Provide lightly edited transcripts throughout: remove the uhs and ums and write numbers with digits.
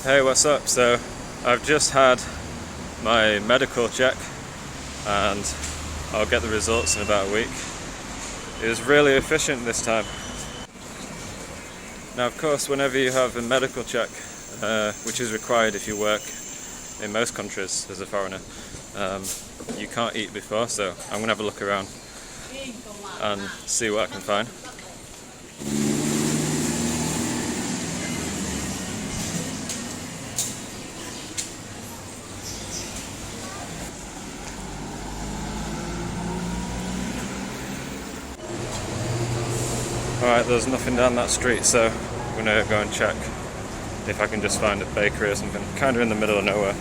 Hey, what's up? So I've just had my medical check and I'll get the results in about a week. It was really efficient this time. Now, of course, whenever you have a medical check, which is required if you work in most countries as a foreigner, you can't eat before, so I'm going to have a look around and see what I can find. Alright, there's nothing down that street, so I'm going to go and check if I can just find a bakery or something. Kind of in the middle of nowhere.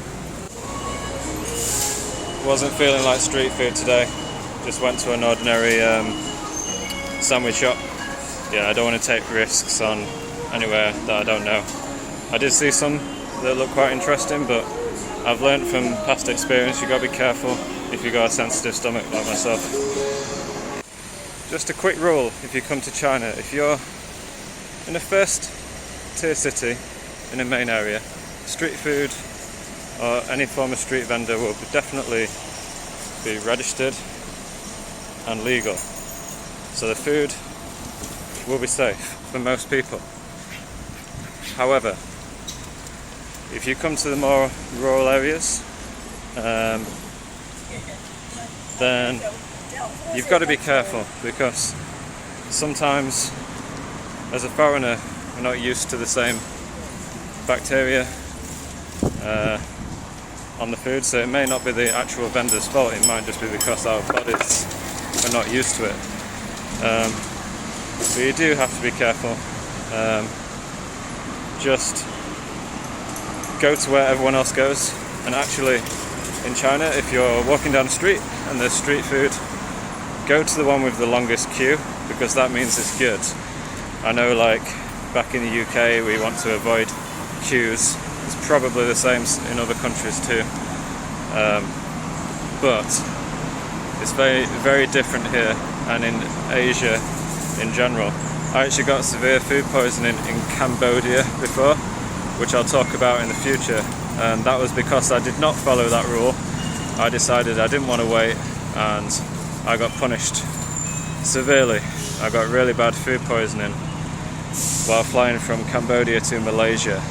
Wasn't feeling like street food today. Just went to an ordinary sandwich shop. Yeah, I don't want to take risks on anywhere that I don't know. I did see some that look quite interesting, but I've learned from past experience you got to be careful if you've got a sensitive stomach like myself. Just a quick rule if you come to China: if you're in a first tier city in a main area, street food or any form of street vendor will definitely be registered and legal. So the food will be safe for most people. However, if you come to the more rural areas, then you've got to be careful, because sometimes as a foreigner we're not used to the same bacteria on the food, so it may not be the actual vendor's fault, it might just be because our bodies are not used to it. But you do have to be careful. Just go to where everyone else goes, and actually in China, if you're walking down the street and there's street food, go to the one with the longest queue, because that means it's good. I know, like back in the UK, we want to avoid queues. It's probably the same in other countries too, but it's very, very different here and in Asia in general. I actually got severe food poisoning in Cambodia before, which I'll talk about in the future, and that was because I did not follow that rule. I decided I didn't want to wait, and I got punished severely. I got really bad food poisoning while flying from Cambodia to Malaysia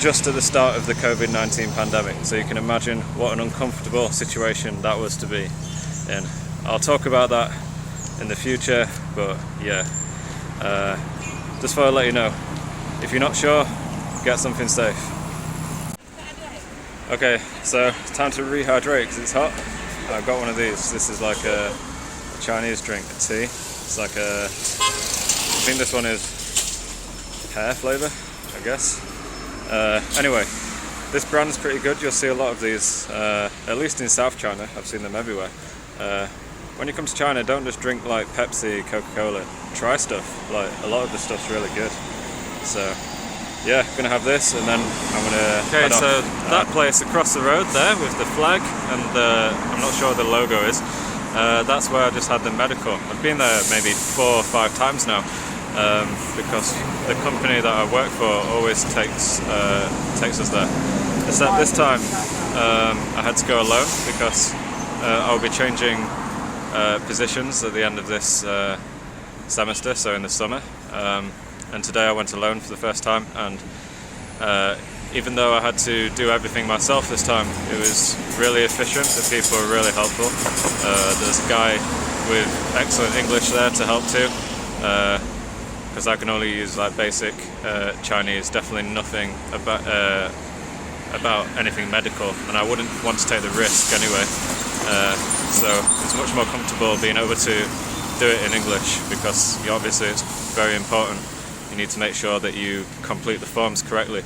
just at the start of the COVID-19 pandemic, so you can imagine what an uncomfortable situation that was to be in. I'll talk about that in the future, but yeah, just thought I'd let you know. If you're not sure, get something safe. Okay, so it's time to rehydrate because it's hot. I've got one of these. This is like a Chinese drink, a tea. It's like I think this one is pear flavour, I guess. Anyway, this brand's pretty good. You'll see a lot of these, at least in South China. I've seen them everywhere. When you come to China, don't just drink like Pepsi, Coca-Cola. Try stuff. Like, a lot of the stuff's really good. So yeah, gonna have this, and then I'm gonna head on. So that place across the road there with the flag and I'm not sure what the logo is, that's where I just had the medical. I've been there maybe 4 or 5 times now, because the company that I work for always takes us there. Except this time I had to go alone because I'll be changing positions at the end of this semester, so in the summer. And today I went alone for the first time, and even though I had to do everything myself this time, it was really efficient. The people were really helpful. There's a guy with excellent English there to help too, because I can only use like basic Chinese, definitely nothing about anything medical, and I wouldn't want to take the risk anyway. So it's much more comfortable being able to do it in English, because obviously it's very important. You need to make sure that you complete the forms correctly.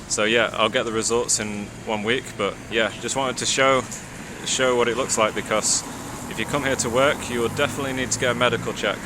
So yeah, I'll get the results in 1 week, but yeah, just wanted to show what it looks like, because if you come here to work, you will definitely need to get a medical check.